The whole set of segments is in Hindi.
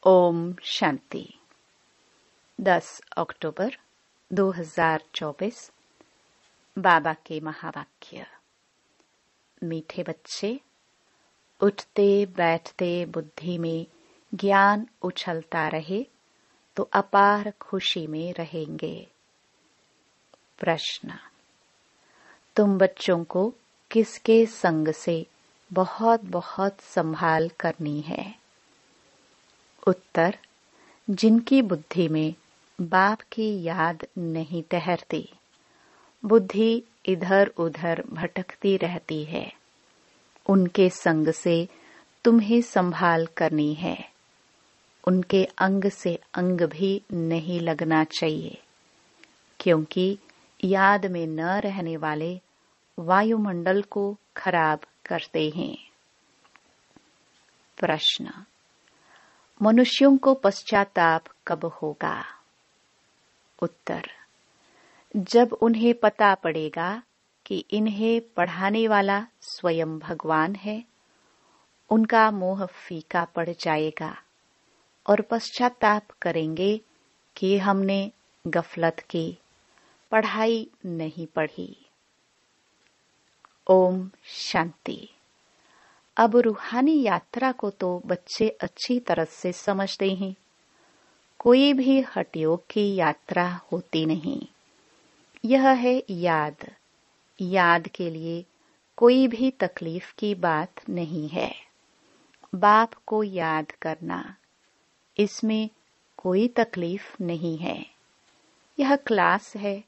ओम शांति। 10 अक्टूबर 2024। बाबा के महावाक्य। मीठे बच्चे, उठते बैठते बुद्धि में ज्ञान उछलता रहे तो अपार खुशी में रहेंगे। प्रश्न: तुम बच्चों को किसके संग से बहुत बहुत संभाल करनी है? उत्तर: जिनकी बुद्धि में बाप की याद नहीं ठहरती, बुद्धि इधर उधर भटकती रहती है, उनके संग से तुम्हें संभाल करनी है। उनके अंग से अंग भी नहीं लगना चाहिए, क्योंकि याद में न रहने वाले वायुमंडल को खराब करते हैं। प्रश्न: मनुष्यों को पश्चाताप कब होगा? उत्तर: जब उन्हें पता पड़ेगा कि इन्हें पढ़ाने वाला स्वयं भगवान है, उनका मोह फीका पड़ जाएगा और पश्चाताप करेंगे कि हमने गफलत की, पढ़ाई नहीं पढ़ी। ओम शांति। अब रूहानी यात्रा को तो बच्चे अच्छी तरह से समझते हैं। कोई भी हठयोग की यात्रा होती नहीं। यह है याद। याद के लिए कोई भी तकलीफ की बात नहीं है। बाप को याद करना, इसमें कोई तकलीफ नहीं है। यह क्लास है,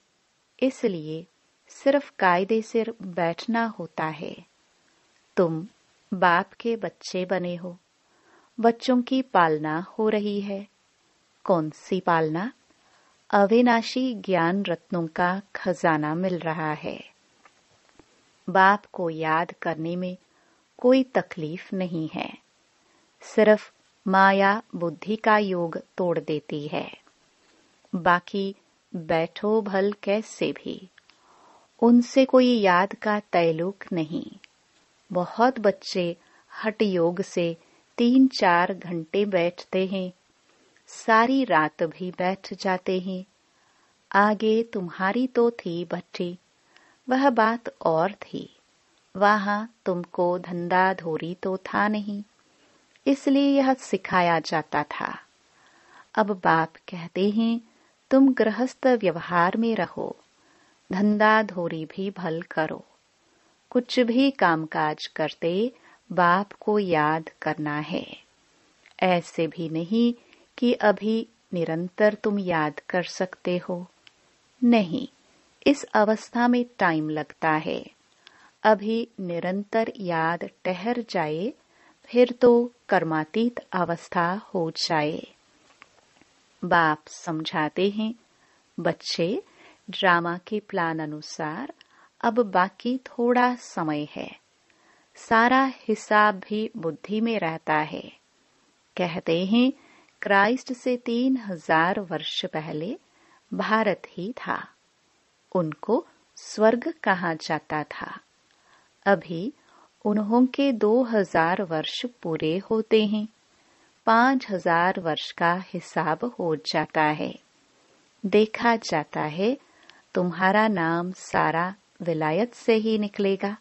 इसलिए सिर्फ कायदे से बैठना होता है। तुम बाप के बच्चे बने हो। बच्चों की पालना हो रही है। कौन सी पालना? अविनाशी ज्ञान रत्नों का खजाना मिल रहा है। बाप को याद करने में कोई तकलीफ नहीं है। सिर्फ माया बुद्धि का योग तोड़ देती है। बाकी बैठो भल कैसे भी, उनसे कोई याद का तैलुक नहीं। बहुत बच्चे हठ योग से 3-4 घंटे बैठते हैं, सारी रात भी बैठ जाते हैं। आगे तुम्हारी तो थी बच्ची, वह बात और थी। वहां तुमको धंधा धोरी तो था नहीं, इसलिए यह सिखाया जाता था। अब बाप कहते हैं तुम गृहस्थ व्यवहार में रहो, धंधा धोरी भी भल करो। कुछ भी कामकाज करते बाप को याद करना है। ऐसे भी नहीं कि अभी निरंतर तुम याद कर सकते हो। नहीं, इस अवस्था में टाइम लगता है। अभी निरंतर याद ठहर जाए, फिर तो कर्मातीत अवस्था हो जाए। बाप समझाते हैं, बच्चे, ड्रामा के प्लान अनुसार अब बाकी थोड़ा समय है। सारा हिसाब भी बुद्धि में रहता है। कहते हैं क्राइस्ट से 3000 वर्ष पहले भारत ही था। उनको स्वर्ग कहा जाता था। अभी उन्हों के 2000 वर्ष पूरे होते हैं। 5000 वर्ष का हिसाब हो जाता है। देखा जाता है तुम्हारा नाम सारा विलायत से ही निकलेगा,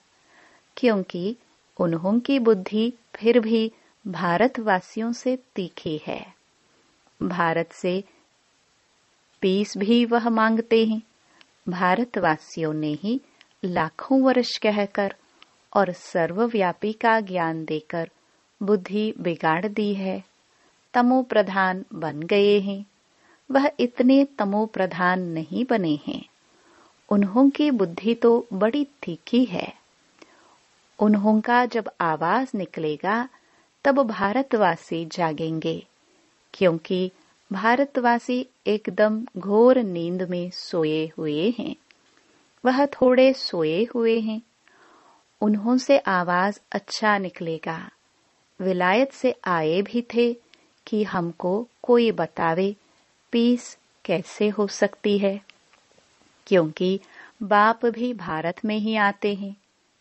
क्योंकि उन्हों की बुद्धि फिर भी भारतवासियों से तीखी है। भारत से पीस भी वह मांगते हैं। भारतवासियों ने ही लाखों वर्ष कहकर और सर्वव्यापी का ज्ञान देकर बुद्धि बिगाड़ दी है। तमो प्रधान बन गए हैं। वह इतने तमो प्रधान नहीं बने हैं। उन्हों की बुद्धि तो बड़ी तीखी है। उन्हों का जब आवाज निकलेगा तब भारतवासी जागेंगे, क्योंकि भारतवासी एकदम घोर नींद में सोए हुए हैं। वह थोड़े सोए हुए हैं। उन्हों से आवाज अच्छा निकलेगा। विलायत से आए भी थे कि हमको कोई बतावे पीस कैसे हो सकती है, क्योंकि बाप भी भारत में ही आते हैं।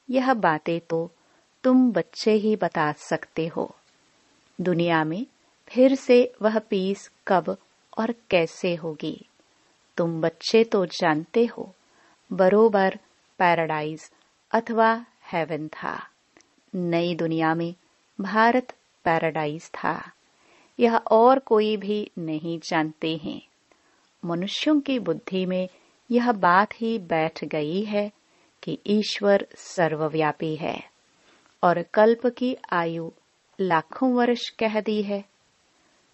यह बातें तो तुम बच्चे ही बता सकते हो। दुनिया में फिर से वह पीस कब और कैसे होगी? तुम बच्चे तो जानते हो, बरोबर पैराडाइज अथवा हेवन था। नई दुनिया में भारत पैराडाइज था। यह और कोई भी नहीं जानते हैं। मनुष्यों की बुद्धि में यह बात ही बैठ गई है कि ईश्वर सर्वव्यापी है और कल्प की आयु लाखों वर्ष कह दी है।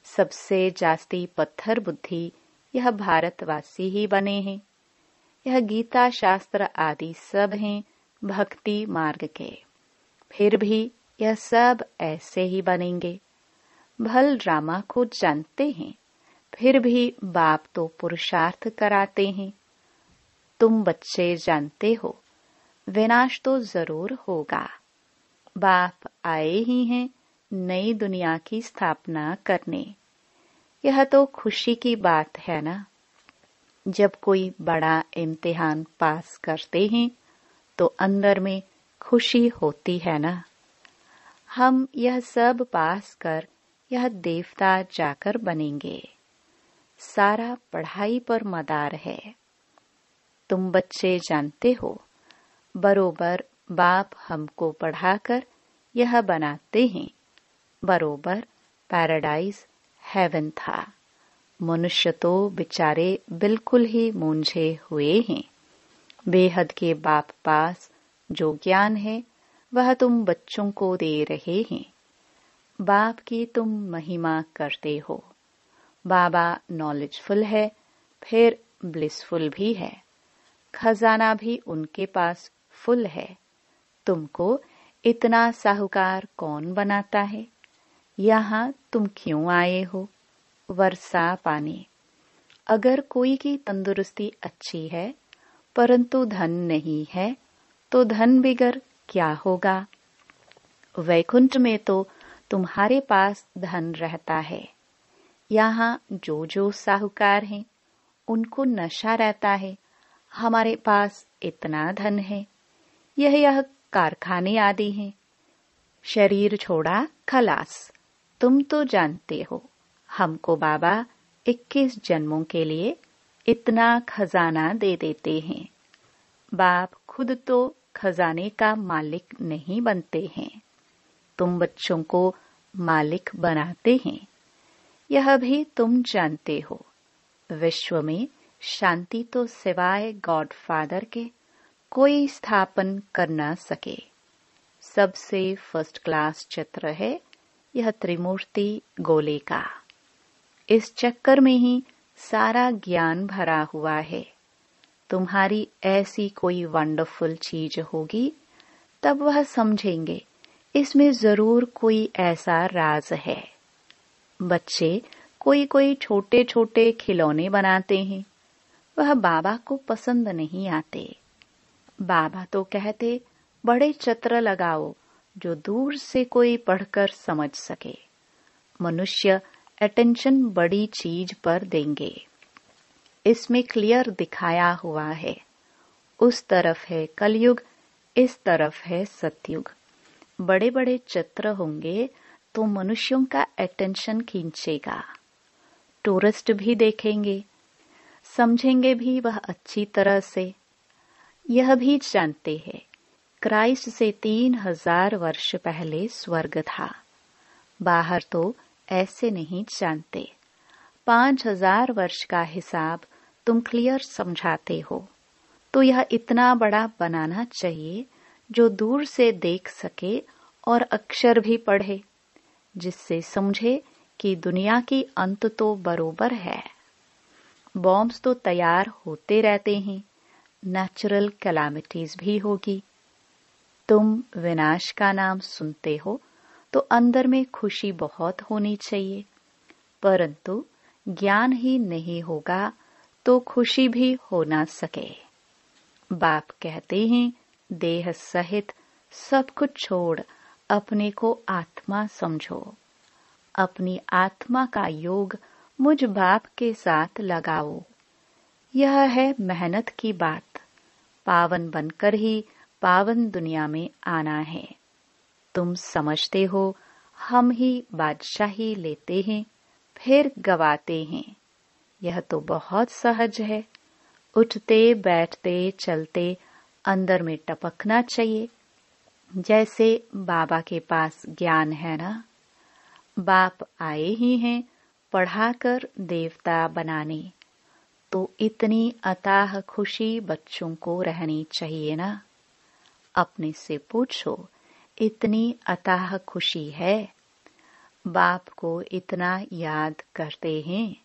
सबसे जास्ती पत्थर बुद्धि यह भारतवासी ही बने हैं। यह गीता शास्त्र आदि सब हैं भक्ति मार्ग के। फिर भी यह सब ऐसे ही बनेंगे। भल ड्रामा को जानते हैं, फिर भी बाप तो पुरुषार्थ कराते हैं। तुम बच्चे जानते हो, विनाश तो जरूर होगा। बाप आए ही हैं नई दुनिया की स्थापना करने। यह तो खुशी की बात है ना। जब कोई बड़ा इम्तिहान पास करते हैं तो अंदर में खुशी होती है ना। हम यह सब पास कर यह देवता जाकर बनेंगे। सारा पढ़ाई पर मदार है। तुम बच्चे जानते हो, बरोबर बाप हमको पढ़ाकर यह बनाते हैं। बरोबर पैराडाइज हेवन था। मनुष्य तो बेचारे बिल्कुल ही मूंझे हुए हैं। बेहद के बाप पास जो ज्ञान है वह तुम बच्चों को दे रहे हैं। बाप की तुम महिमा करते हो। बाबा नॉलेजफुल है, फिर ब्लिसफुल भी है। खजाना भी उनके पास फुल है। तुमको इतना साहूकार कौन बनाता है? यहाँ तुम क्यों आए हो? वर्षा पानी। अगर कोई की तंदुरुस्ती अच्छी है परंतु धन नहीं है तो धन बिगर क्या होगा? वैकुंठ में तो तुम्हारे पास धन रहता है। यहाँ जो जो साहूकार हैं उनको नशा रहता है। हमारे पास इतना धन है। यह कारखाने आदि हैं। शरीर छोड़ा खलास। तुम तो जानते हो, हमको बाबा 21 जन्मों के लिए इतना खजाना दे देते हैं। बाप खुद तो खजाने का मालिक नहीं बनते हैं। तुम बच्चों को मालिक बनाते हैं। यह भी तुम जानते हो। विश्व में शांति तो सिवाय गॉड फादर के कोई स्थापन कर न सके। सबसे फर्स्ट क्लास चित्र है यह त्रिमूर्ति गोले का। इस चक्कर में ही सारा ज्ञान भरा हुआ है। तुम्हारी ऐसी कोई वंडरफुल चीज होगी तब वह समझेंगे इसमें जरूर कोई ऐसा राज है। बच्चे कोई कोई छोटे छोटे खिलौने बनाते हैं। वह बाबा को पसंद नहीं आते। बाबा तो कहते बड़े चित्र लगाओ जो दूर से कोई पढ़कर समझ सके। मनुष्य अटेंशन बड़ी चीज पर देंगे। इसमें क्लियर दिखाया हुआ है। उस तरफ है कलयुग, इस तरफ है सतयुग। बड़े बड़े चित्र होंगे तो मनुष्यों का अटेंशन खींचेगा। टूरिस्ट भी देखेंगे, समझेंगे भी वह अच्छी तरह से। यह भी जानते हैं क्राइस्ट से 3000 वर्ष पहले स्वर्ग था। बाहर तो ऐसे नहीं जानते। 5000 वर्ष का हिसाब तुम क्लियर समझाते हो तो यह इतना बड़ा बनाना चाहिए जो दूर से देख सके और अक्षर भी पढ़े, जिससे समझे कि दुनिया की अंत तो बरोबर है। बॉम्ब्स तो तैयार होते रहते हैं। नेचुरल कैलामिटीज भी होगी। तुम विनाश का नाम सुनते हो तो अंदर में खुशी बहुत होनी चाहिए, परंतु ज्ञान ही नहीं होगा तो खुशी भी हो ना सके। बाप कहते हैं देह सहित सब कुछ छोड़ अपने को आत्मा समझो। अपनी आत्मा का योग मुझ बाप के साथ लगाओ। यह है मेहनत की बात। पावन बनकर ही पावन दुनिया में आना है। तुम समझते हो हम ही बादशाही लेते हैं, फिर गवाते हैं। यह तो बहुत सहज है। उठते बैठते चलते अंदर में टपकना चाहिए। जैसे बाबा के पास ज्ञान है ना, बाप आए ही हैं पढ़ाकर देवता बनाने, तो इतनी अथाह खुशी बच्चों को रहनी चाहिए ना। अपने से पूछो, इतनी अथाह खुशी है? बाप को इतना याद करते हैं।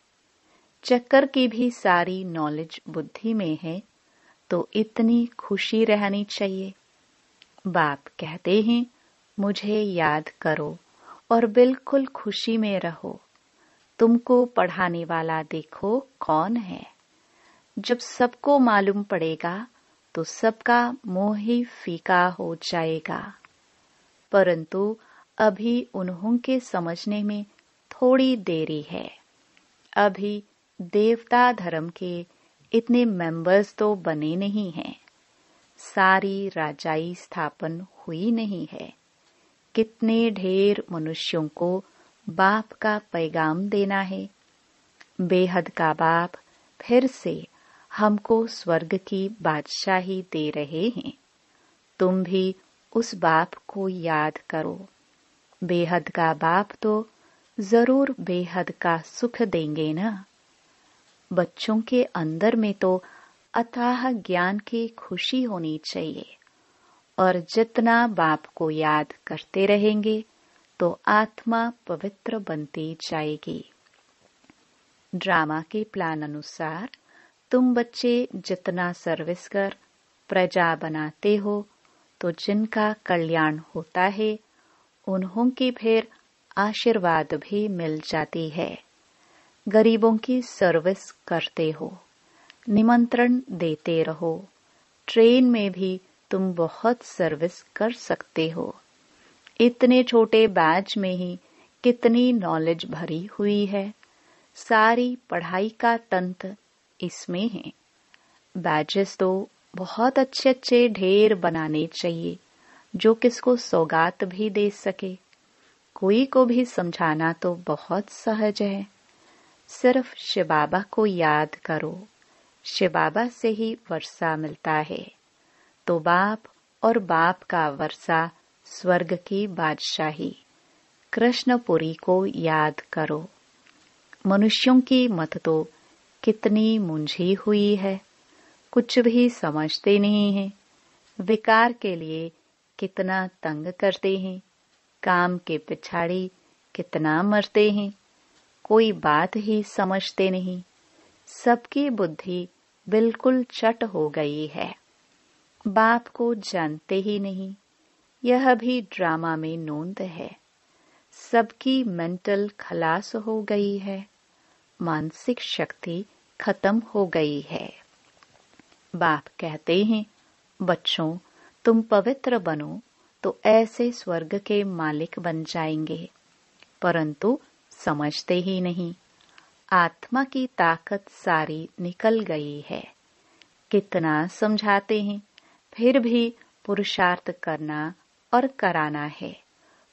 चक्कर की भी सारी नॉलेज बुद्धि में है, तो इतनी खुशी रहनी चाहिए। बाप कहते हैं, मुझे याद करो और बिल्कुल खुशी में रहो। तुमको पढ़ाने वाला देखो कौन है। जब सबको मालूम पड़ेगा तो सबका मोह ही फीका हो जाएगा। परंतु अभी उन्हों के समझने में थोड़ी देरी है। अभी देवता धर्म के इतने मेंबर्स तो बने नहीं हैं। सारी राजाई स्थापन हुई नहीं है। कितने ढेर मनुष्यों को बाप का पैगाम देना है। बेहद का बाप फिर से हमको स्वर्ग की बादशाही दे रहे हैं। तुम भी उस बाप को याद करो। बेहद का बाप तो जरूर बेहद का सुख देंगे ना। बच्चों के अंदर में तो अथाह ज्ञान की खुशी होनी चाहिए, और जितना बाप को याद करते रहेंगे तो आत्मा पवित्र बनती जाएगी। ड्रामा के प्लान अनुसार तुम बच्चे जितना सर्विस कर प्रजा बनाते हो, तो जिनका कल्याण होता है उन्हों की फिर आशीर्वाद भी मिल जाती है। गरीबों की सर्विस करते हो, निमंत्रण देते रहो। ट्रेन में भी तुम बहुत सर्विस कर सकते हो। इतने छोटे बैच में ही कितनी नॉलेज भरी हुई है। सारी पढ़ाई का तंत्र इसमें है। बैचेस तो बहुत अच्छे अच्छे ढेर बनाने चाहिए, जो किसको सौगात भी दे सके। कोई को भी समझाना तो बहुत सहज है। सिर्फ शिव बाबा को याद करो। शिव बाबा से ही वर्षा मिलता है, तो बाप और बाप का वर्षा स्वर्ग की बादशाही कृष्णपुरी को याद करो। मनुष्यों की मत तो कितनी मुंझी हुई है, कुछ भी समझते नहीं हैं। विकार के लिए कितना तंग करते हैं, काम के पिछाड़ी कितना मरते हैं। कोई बात ही समझते नहीं। सबकी बुद्धि बिल्कुल चट हो गई है। बाप को जानते ही नहीं। यह भी ड्रामा में नोंद है। सबकी मेंटल खलास हो गई है। मानसिक शक्ति खत्म हो गई है। बाप कहते हैं, बच्चों तुम पवित्र बनो तो ऐसे स्वर्ग के मालिक बन जाएंगे। परंतु समझते ही नहीं। आत्मा की ताकत सारी निकल गई है। कितना समझाते हैं, फिर भी पुरुषार्थ करना और कराना है।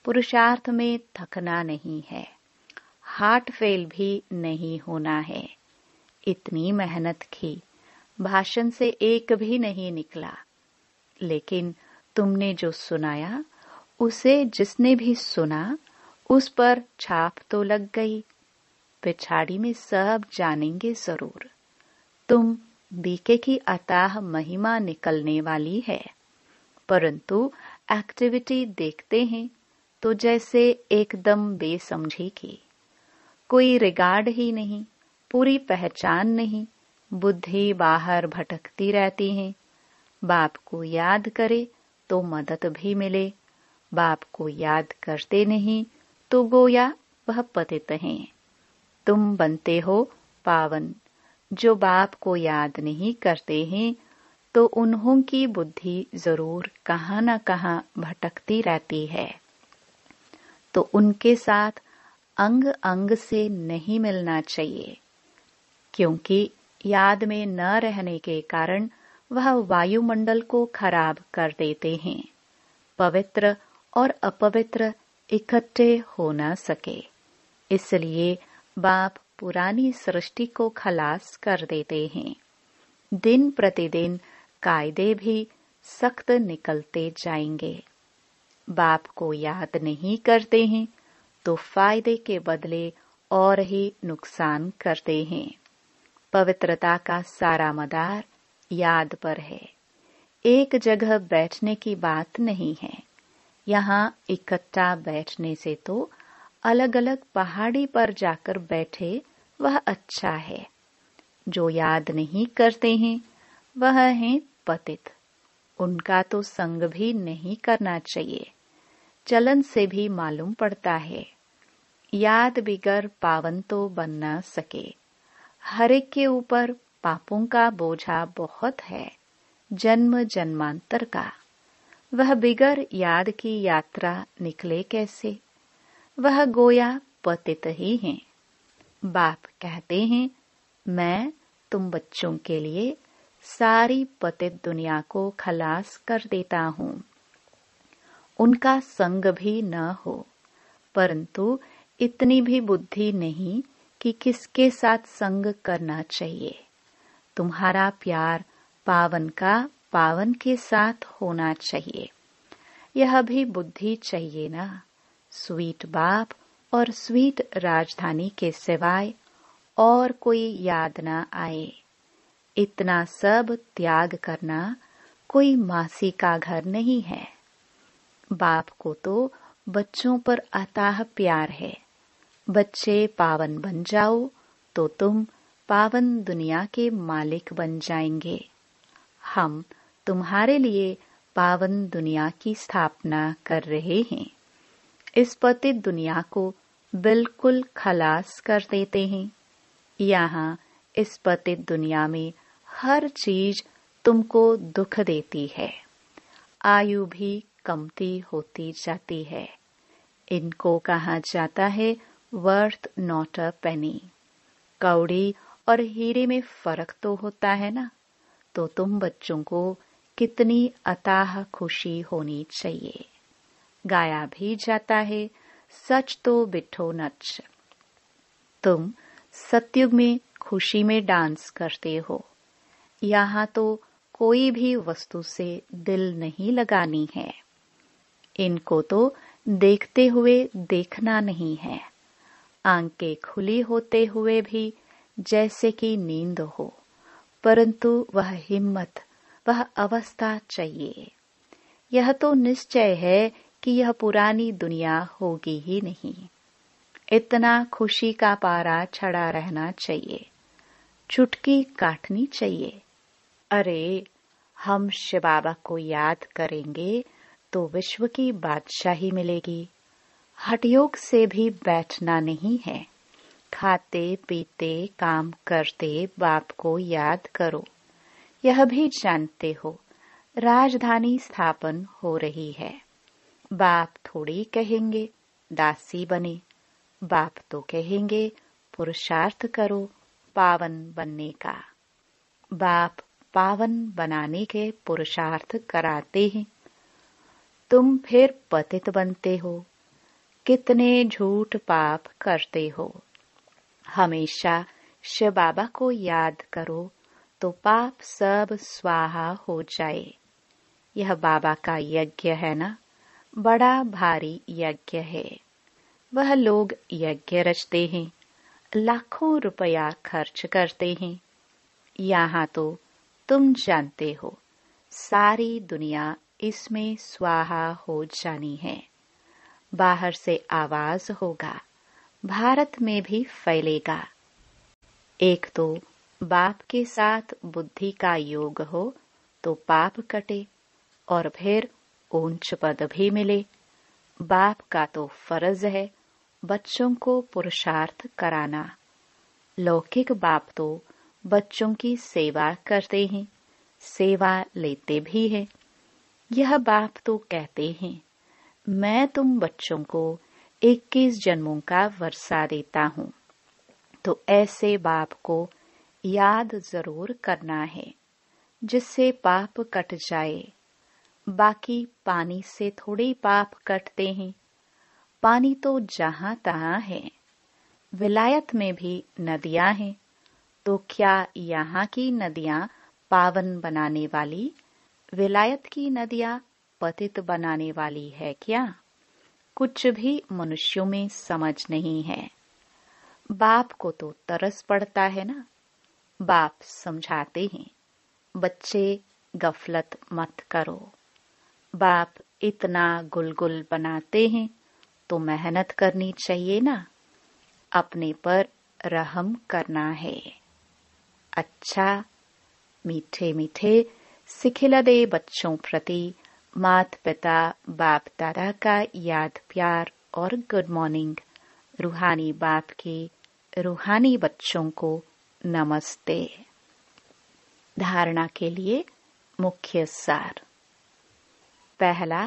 पुरुषार्थ में थकना नहीं है। हार्ट फेल भी नहीं होना है। इतनी मेहनत की, भाषण से एक भी नहीं निकला। लेकिन तुमने जो सुनाया, उसे जिसने भी सुना उस पर छाप तो लग गई। पिछाड़ी में सब जानेंगे जरूर। तुम बीके की अताह महिमा निकलने वाली है। परंतु एक्टिविटी देखते हैं तो जैसे एकदम बेसमझी की। कोई रिगार्ड ही नहीं, पूरी पहचान नहीं। बुद्धि बाहर भटकती रहती है। बाप को याद करे तो मदद भी मिले। बाप को याद करते नहीं तो गोया वह पतित हैं। तुम बनते हो पावन। जो बाप को याद नहीं करते हैं तो उन्हों की बुद्धि जरूर कहाँ न कहाँ भटकती रहती है। तो उनके साथ अंग अंग से नहीं मिलना चाहिए, क्योंकि याद में न रहने के कारण वह वायुमंडल को खराब कर देते हैं। पवित्र और अपवित्र इकट्ठे हो न सके। इसलिए बाप पुरानी सृष्टि को खलास कर देते हैं। दिन प्रतिदिन कायदे भी सख्त निकलते जाएंगे। बाप को याद नहीं करते हैं तो फायदे के बदले और ही नुकसान करते हैं। पवित्रता का सारा मदार याद पर है। एक जगह बैठने की बात नहीं है। यहाँ इकट्ठा बैठने से तो अलग अलग पहाड़ी पर जाकर बैठे वह अच्छा है। जो याद नहीं करते हैं वह हैं पतित। उनका तो संग भी नहीं करना चाहिए। चलन से भी मालूम पड़ता है। याद बिगर पावन तो बन न सके। हर एक के ऊपर पापों का बोझा बहुत है, जन्म जन्मांतर का। वह बिगर याद की यात्रा निकले कैसे? वह गोया पतित ही हैं। बाप कहते हैं, मैं तुम बच्चों के लिए सारी पतित दुनिया को खलास कर देता हूँ। उनका संग भी न हो, परंतु इतनी भी बुद्धि नहीं कि किसके साथ संग करना चाहिए। तुम्हारा प्यार पावन का पावन के साथ होना चाहिए। यह भी बुद्धि चाहिए ना। स्वीट बाप और स्वीट राजधानी के सिवाय और कोई याद न आए। इतना सब त्याग करना कोई मासी का घर नहीं है। बाप को तो बच्चों पर अथाह प्यार है। बच्चे पावन बन जाओ तो तुम पावन दुनिया के मालिक बन जाएंगे। हम तुम्हारे लिए पावन दुनिया की स्थापना कर रहे हैं। इस पतित दुनिया को बिल्कुल खलास कर देते हैं। यहाँ इस पतित दुनिया में हर चीज तुमको दुख देती है। आयु भी कमती होती जाती है। इनको कहा जाता है वर्थ नॉट अ पेनी। कौड़ी और हीरे में फर्क तो होता है ना। तो तुम बच्चों को कितनी अथाह खुशी होनी चाहिए। गाया भी जाता है, सच तो बिठो नच। तुम सतयुग में खुशी में डांस करते हो। यहाँ तो कोई भी वस्तु से दिल नहीं लगानी है। इनको तो देखते हुए देखना नहीं है। आंखें खुली होते हुए भी जैसे कि नींद हो, परंतु वह हिम्मत, वह अवस्था चाहिए। यह तो निश्चय है कि यह पुरानी दुनिया होगी ही नहीं। इतना खुशी का पारा चढ़ा रहना चाहिए। चुटकी काटनी चाहिए। अरे, हम शिव बाबा को याद करेंगे तो विश्व की बादशाही मिलेगी। हठयोग से भी बैठना नहीं है। खाते पीते काम करते बाप को याद करो। यह भी जानते हो राजधानी स्थापन हो रही है। बाप थोड़ी कहेंगे दासी बने। बाप तो कहेंगे पुरुषार्थ करो पावन बनने का। बाप पावन बनाने के पुरुषार्थ कराते हैं। तुम फिर पतित बनते हो। कितने झूठ पाप करते हो। हमेशा शिव बाबा को याद करो तो पाप सब स्वाहा हो जाए। यह बाबा का यज्ञ है ना, बड़ा भारी यज्ञ है। वह लोग यज्ञ रचते हैं, लाखों रुपया खर्च करते हैं। यहाँ तो तुम जानते हो सारी दुनिया इसमें स्वाहा हो जानी है। बाहर से आवाज होगा, भारत में भी फैलेगा। एक तो बाप के साथ बुद्धि का योग हो तो पाप कटे और फिर ऊंच पद भी मिले। बाप का तो फर्ज है बच्चों को पुरुषार्थ कराना। लौकिक बाप तो बच्चों की सेवा करते हैं, सेवा लेते भी हैं। यह बाप तो कहते हैं, मैं तुम बच्चों को 21 जन्मों का वर्षा देता हूँ। तो ऐसे बाप को याद जरूर करना है जिससे पाप कट जाए। बाकी पानी से थोड़े पाप कटते हैं। पानी तो जहां तहां है। विलायत में भी नदियां हैं, तो क्या यहाँ की नदियां पावन बनाने वाली, विलायत की नदियां पतित बनाने वाली है क्या? कुछ भी मनुष्यों में समझ नहीं है। बाप को तो तरस पड़ता है ना। बाप समझाते हैं, बच्चे गफलत मत करो। बाप इतना गुलगुल बनाते हैं तो मेहनत करनी चाहिए ना। अपने पर रहम करना है। अच्छा, मीठे मीठे सिखिलदे बच्चों प्रति माता पिता बाप दादा का याद प्यार और गुड मॉर्निंग। रूहानी बाप के रूहानी बच्चों को नमस्ते। धारणा के लिए मुख्य सार। पहला,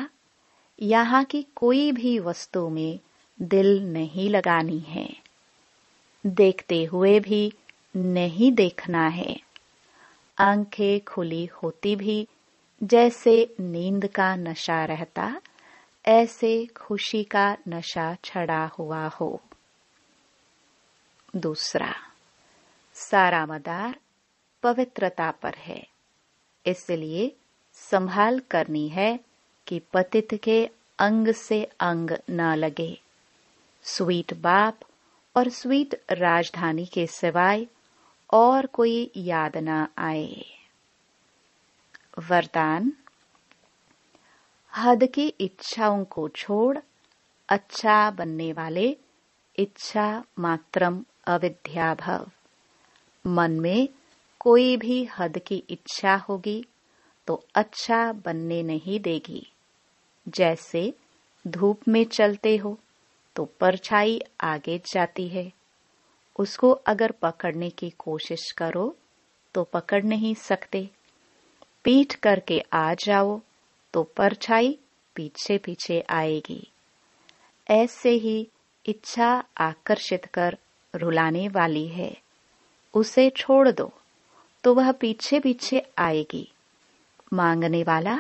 यहाँ की कोई भी वस्तु में दिल नहीं लगानी है। देखते हुए भी नहीं देखना है। आंखें खुली होती भी जैसे नींद का नशा रहता, ऐसे खुशी का नशा छड़ा हुआ हो। दूसरा, सारा मदार पवित्रता पर है, इसलिए संभाल करनी है कि पतित के अंग से अंग न लगे। स्वीट बाप और स्वीट राजधानी के सिवाय और कोई याद न आए। वरदान, हद की इच्छाओं को छोड़ अच्छा बनने वाले इच्छा मात्रम अविद्या भव। मन में कोई भी हद की इच्छा होगी तो अच्छा बनने नहीं देगी। जैसे धूप में चलते हो तो परछाई आगे जाती है, उसको अगर पकड़ने की कोशिश करो तो पकड़ नहीं सकते। पीठ करके आ जाओ तो परछाई पीछे पीछे आएगी। ऐसे ही इच्छा आकर्षित कर रुलाने वाली है, उसे छोड़ दो तो वह पीछे पीछे आएगी। मांगने वाला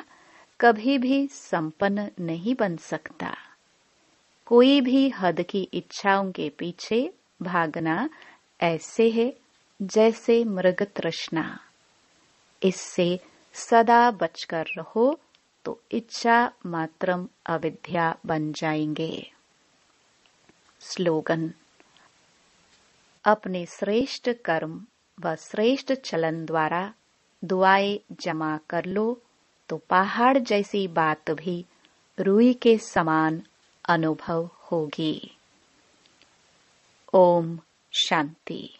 कभी भी संपन्न नहीं बन सकता। कोई भी हद की इच्छाओं के पीछे भागना ऐसे है जैसे मृग तृष्णा। इससे सदा बचकर रहो तो इच्छा मात्रम अविद्या बन जाएंगे। स्लोगन, अपने श्रेष्ठ कर्म व श्रेष्ठ चलन द्वारा दुआएं जमा कर लो तो पहाड़ जैसी बात भी रुई के समान अनुभव होगी। ओम शांति।